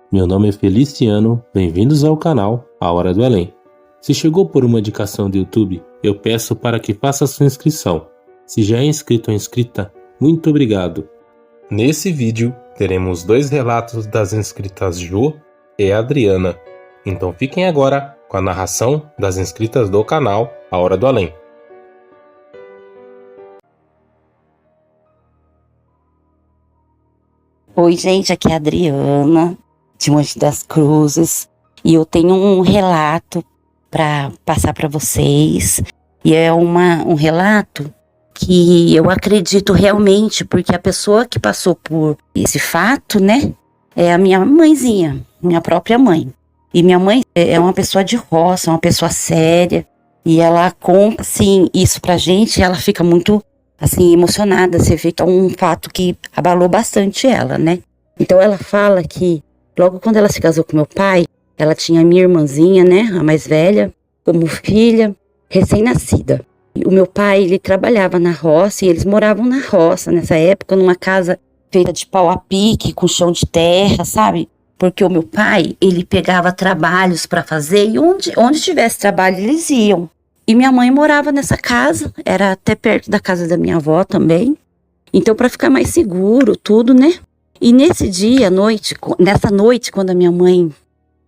Meu nome é Feliciano, bem-vindos ao canal A Hora do Além. Se chegou por uma indicação do YouTube, eu peço para que faça sua inscrição. Se já é inscrito ou inscrita, muito obrigado. Nesse vídeo, teremos 2 relatos das inscritas Jo e Adriana. Então fiquem agora com a narração das inscritas do canal A Hora do Além. Oi, gente, aqui é a Adriana, de Monte das Cruzes, e eu tenho um relato para passar para vocês. E é um relato que eu acredito realmente, porque a pessoa que passou por esse fato, né, é a minha mãezinha, minha própria mãe. E minha mãe é uma pessoa de roça, uma pessoa séria, e ela conta, assim, isso pra gente, e ela fica muito, assim, emocionada. Você vê que é um fato que abalou bastante ela, né? Então ela fala que logo quando ela se casou com meu pai, ela tinha a minha irmãzinha, né, a mais velha, como filha, recém-nascida. O meu pai, ele trabalhava na roça e eles moravam na roça nessa época, numa casa feita de pau a pique, com chão de terra, sabe? Porque o meu pai, ele pegava trabalhos para fazer e onde tivesse trabalho eles iam. E minha mãe morava nessa casa, era até perto da casa da minha avó também. Então, para ficar mais seguro, tudo, né? E nesse dia, nessa noite, quando a minha mãe,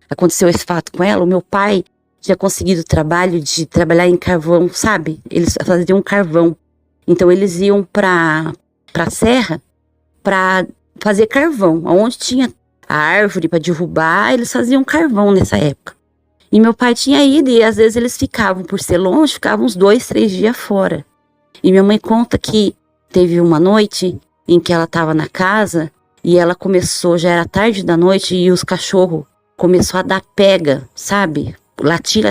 aconteceu esse fato com ela, o meu pai tinha conseguido o trabalho de trabalhar em carvão, sabe? Eles faziam carvão. Então, eles iam pra serra para fazer carvão. Onde tinha a árvore para derrubar, eles faziam carvão nessa época. E meu pai tinha ido e às vezes eles ficavam, por ser longe, ficavam uns 2, 3 dias fora. E minha mãe conta que teve uma noite em que ela estava na casa e ela começou, já era tarde da noite, e os cachorros começaram a dar pega, sabe? Latir,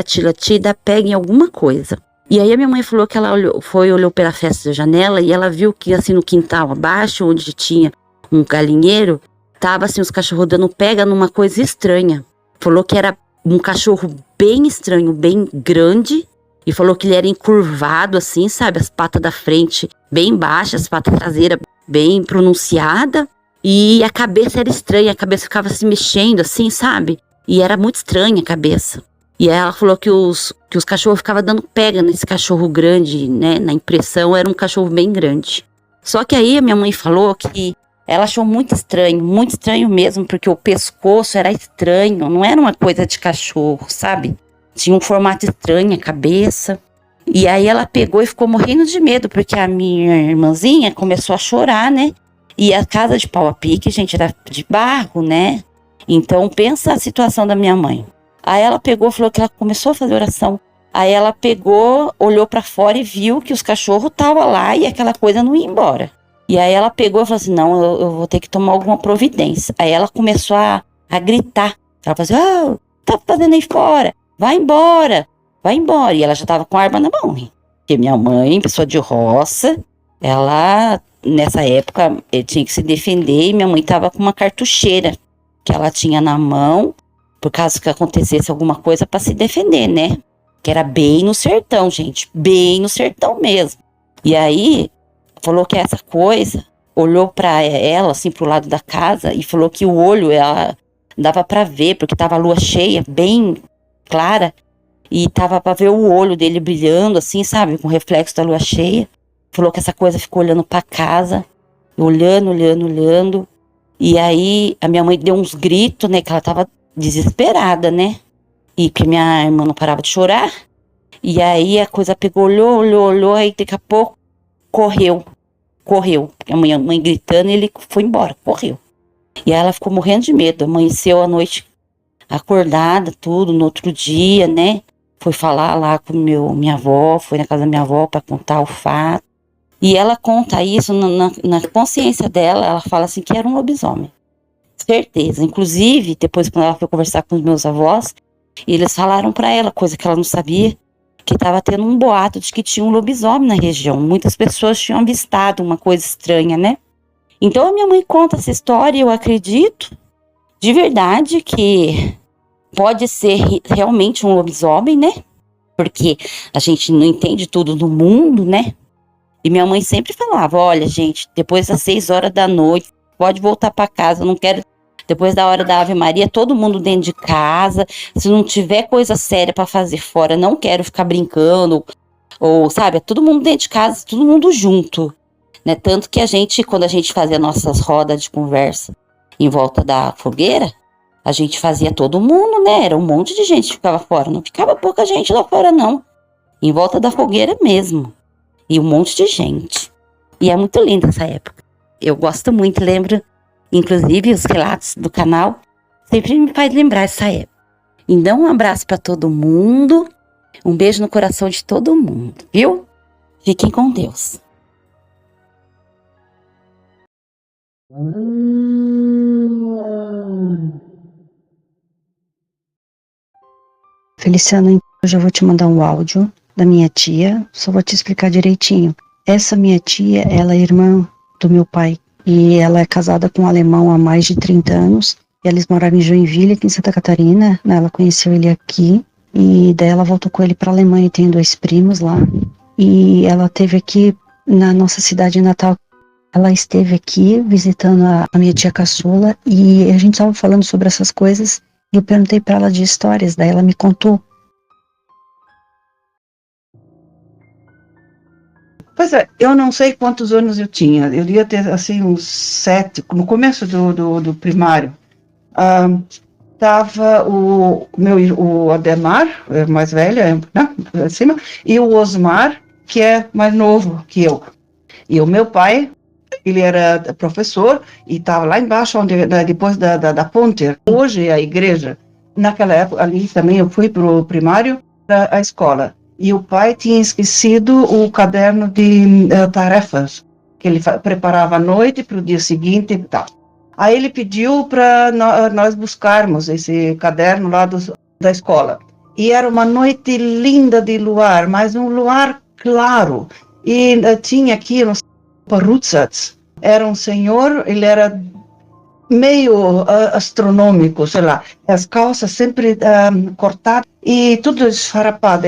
dar pega em alguma coisa. E aí a minha mãe falou que ela olhou pela fresta da janela e ela viu que assim no quintal abaixo, onde tinha um galinheiro, tava assim os cachorros dando pega numa coisa estranha. Falou que era um cachorro bem estranho, bem grande, e falou que ele era encurvado assim, sabe? As patas da frente bem baixas, as patas traseiras bem pronunciadas, e a cabeça era estranha, a cabeça ficava se mexendo assim, sabe? E era muito estranha a cabeça. E ela falou que os cachorros ficavam dando pega nesse cachorro grande, né? Na impressão era um cachorro bem grande. Só que aí a minha mãe falou que ela achou muito estranho mesmo, porque o pescoço era estranho, não era uma coisa de cachorro, sabe? Tinha um formato estranho, a cabeça. E aí ela pegou e ficou morrendo de medo, porque a minha irmãzinha começou a chorar, né? E a casa de pau a pique, gente, era de barro, né? Então pensa a situação da minha mãe. Aí ela pegou, falou que ela começou a fazer oração. Aí ela pegou, olhou pra fora e viu que os cachorros estavam lá e aquela coisa não ia embora. E aí ela pegou e falou assim, não, eu vou ter que tomar alguma providência. Aí ela começou a gritar. Ela falou assim, tá fazendo aí fora? Vai embora. E ela já tava com a arma na mão. Porque minha mãe, pessoa de roça, ela, nessa época, tinha que se defender. E minha mãe tava com uma cartucheira que ela tinha na mão, por caso que acontecesse alguma coisa para se defender, né? Que era bem no sertão, gente. Bem no sertão mesmo. E aí falou que essa coisa, olhou para ela, assim, pro lado da casa, e falou que o olho, ela dava para ver, porque tava a lua cheia, bem clara, e tava para ver o olho dele brilhando, assim, sabe, com o reflexo da lua cheia. Falou que essa coisa ficou olhando para casa, olhando, e aí a minha mãe deu uns gritos, né, que ela tava desesperada, né, e que minha irmã não parava de chorar, e aí a coisa pegou, olhou, aí daqui a pouco correu, a mãe gritando, e ele foi embora, correu. E ela ficou morrendo de medo, amanheceu a noite acordada, tudo, no outro dia, né, foi falar lá com minha avó, foi na casa da minha avó para contar o fato, e ela conta isso na consciência dela, ela fala assim que era um lobisomem, certeza. Inclusive, depois quando ela foi conversar com os meus avós, eles falaram para ela, coisa que ela não sabia, que estava tendo um boato de que tinha um lobisomem na região. Muitas pessoas tinham avistado uma coisa estranha, né? Então a minha mãe conta essa história e eu acredito de verdade que pode ser realmente um lobisomem, né? Porque a gente não entende tudo no mundo, né? E minha mãe sempre falava, olha gente, depois das 6 horas da noite, pode voltar para casa, eu não quero Depois da hora da Ave Maria, todo mundo dentro de casa. Se não tiver coisa séria para fazer fora, não quero ficar brincando. Ou, sabe, é todo mundo dentro de casa, todo mundo junto. Né? Tanto que quando a gente fazia nossas rodas de conversa em volta da fogueira, a gente fazia todo mundo, né? Era um monte de gente que ficava fora. Não ficava pouca gente lá fora, não. Em volta da fogueira mesmo. E um monte de gente. E é muito linda essa época. Eu gosto muito, lembro, inclusive os relatos do canal, sempre me faz lembrar essa época. Então, um abraço para todo mundo, um beijo no coração de todo mundo, viu? Fiquem com Deus. Feliciano, eu já vou te mandar um áudio da minha tia, só vou te explicar direitinho. Essa minha tia, ela é irmã do meu pai, e ela é casada com um alemão há mais de 30 anos, e eles moravam em Joinville, aqui em Santa Catarina, né? Ela conheceu ele aqui, e daí ela voltou com ele para a Alemanha, e tem 2 primos lá, e ela esteve aqui na nossa cidade natal. Ela esteve aqui visitando a minha tia caçula, e a gente estava falando sobre essas coisas, e eu perguntei para ela de histórias, daí ela me contou. Pois é, eu não sei quantos anos eu tinha. Eu devia ter, assim, uns 7, no começo do primário. Tava o Ademar, mais velho, né, acima, e o Osmar, que é mais novo que eu. E o meu pai, ele era professor e estava lá embaixo, depois da ponte. Hoje é a igreja. Naquela época, ali também eu fui para o primário, para a escola. E o pai tinha esquecido o caderno de tarefas, que ele preparava à noite para o dia seguinte e tal. Aí ele pediu para nós buscarmos esse caderno lá da escola. E era uma noite linda de luar, mas um luar claro. E tinha aqui no Parutsats, era um senhor, ele era meio astronômico, sei lá. As calças sempre cortadas e tudo esfarrapado.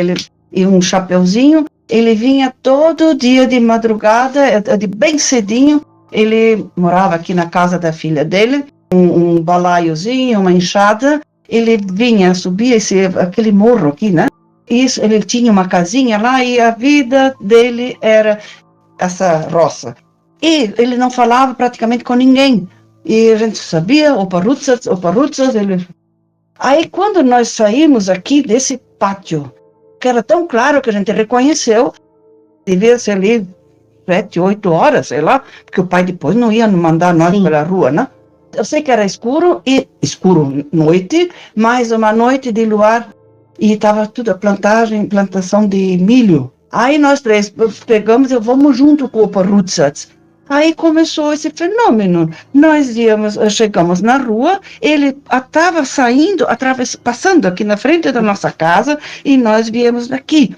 E um chapeuzinho, ele vinha todo dia de madrugada, de bem cedinho, ele morava aqui na casa da filha dele, um balaiozinho, uma enxada, ele vinha, subia aquele morro aqui, né? Isso, ele tinha uma casinha lá e a vida dele era essa roça. E ele não falava praticamente com ninguém, e a gente sabia, o Parutsas, ele... Aí quando nós saímos aqui desse pátio, que era tão claro que a gente reconheceu, devia ser ali 7, 8 horas, sei lá, porque o pai depois não ia mandar nós pela rua, né? Eu sei que era escuro noite, mas uma noite de luar, e estava tudo a plantação de milho. Aí nós 3 pegamos e vamos junto com o Parutsas. Aí começou esse fenômeno. Nós chegamos na rua, ele estava saindo, passando aqui na frente da nossa casa, e nós viemos daqui.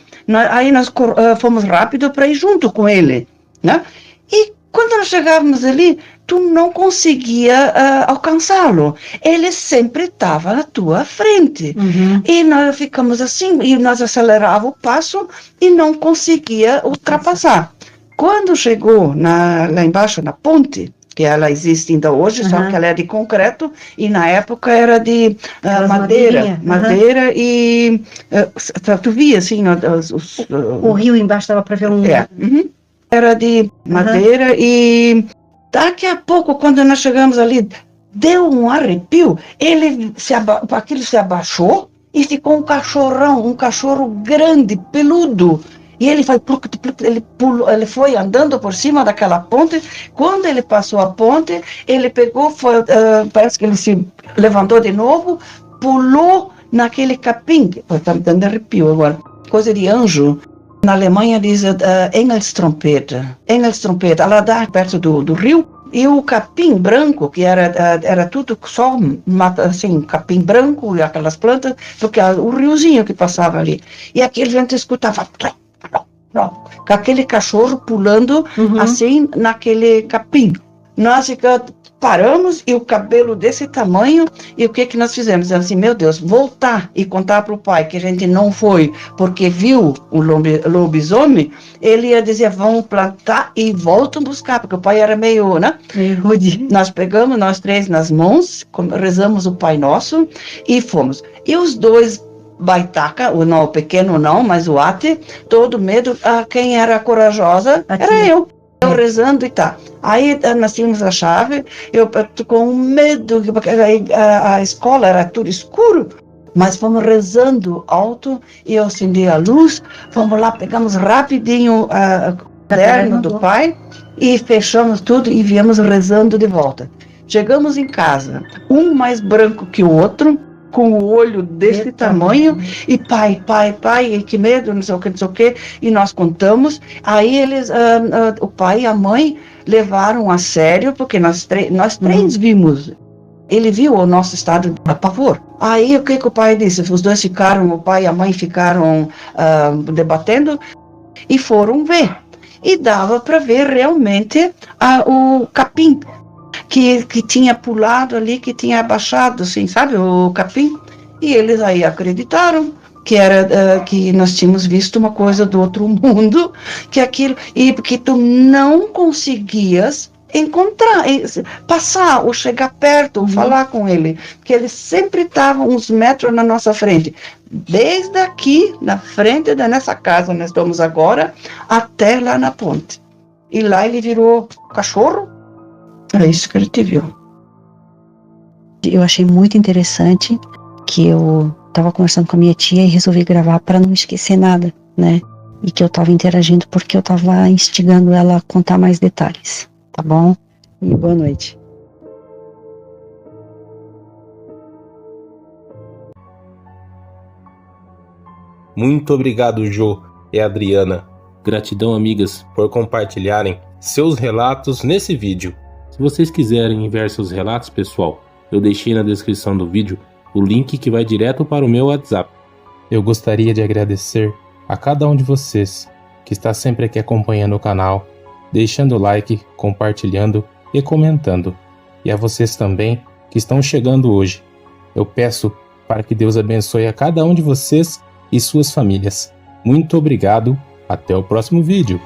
Aí nós fomos rápido para ir junto com ele, né? E quando nós chegávamos ali, tu não conseguia alcançá-lo. Ele sempre estava na tua frente. Uhum. E nós ficamos assim, e nós acelerava o passo e não conseguia ultrapassar. Quando chegou lá embaixo, na ponte, que ela existe ainda hoje, só que ela é de concreto, e na época era de madeira e... tu via, assim... o rio embaixo dava para ver um... Era de madeira e... Daqui a pouco, quando nós chegamos ali, deu um arrepio, aquilo se abaixou e ficou um cachorro grande, peludo. E ele ele foi andando por cima daquela ponte. Quando ele passou a ponte, ele pegou, parece que ele se levantou de novo, pulou naquele capim. Está me dando arrepio agora. Coisa de anjo. Na Alemanha diz Engelstrompete. Ela dá perto do rio. E o capim branco, que era tudo só assim, capim branco e aquelas plantas, porque o riozinho que passava ali. E aqui a gente escutava... com aquele cachorro pulando assim naquele capim. Nós paramos e o cabelo desse tamanho, e o que nós fizemos? Assim, meu Deus, voltar e contar para o pai que a gente não foi porque viu o lobisomem, ele ia dizer, vamos plantar e voltam buscar, porque o pai era meio, né? Meio rude. Nós pegamos, nós três nas mãos, rezamos o Pai Nosso e fomos. E os dois baitaca, o pequeno não, mas o ate, todo medo, quem era corajosa era eu. Eu rezando e tá. Aí nós tínhamos a chave, eu com medo, porque a escola era tudo escuro, mas fomos rezando alto e eu acendi a luz, fomos lá, pegamos rapidinho o caderno do pai e fechamos tudo e viemos rezando de volta. Chegamos em casa, um mais branco que o outro, com o olho desse tamanho, e pai, que medo, não sei o que, e nós contamos. Aí eles, o pai e a mãe levaram a sério, porque nós três vimos. Ele viu o nosso estado de apavor. Aí o que o pai disse? Os dois ficaram, o pai e a mãe ficaram debatendo e foram ver. E dava para ver realmente o capim. Que tinha pulado ali, que tinha abaixado, assim, sabe, o capim. E eles aí acreditaram que nós tínhamos visto uma coisa do outro mundo, que aquilo, e porque tu não conseguias encontrar, passar, ou chegar perto, ou falar com ele, porque ele sempre estava uns metros na nossa frente. Desde aqui, na frente nessa casa onde nós estamos agora, até lá na ponte. E lá ele virou cachorro. É isso que ele te viu. Eu achei muito interessante que eu estava conversando com a minha tia e resolvi gravar para não esquecer nada, né? E que eu estava interagindo porque eu estava instigando ela a contar mais detalhes, tá bom? E boa noite. Muito obrigado, Jô e Adriana. Gratidão, amigas, por compartilharem seus relatos nesse vídeo. Se vocês quiserem enviar seus relatos, pessoal, eu deixei na descrição do vídeo o link que vai direto para o meu WhatsApp. Eu gostaria de agradecer a cada um de vocês que está sempre aqui acompanhando o canal, deixando o like, compartilhando e comentando. E a vocês também que estão chegando hoje. Eu peço para que Deus abençoe a cada um de vocês e suas famílias. Muito obrigado, até o próximo vídeo.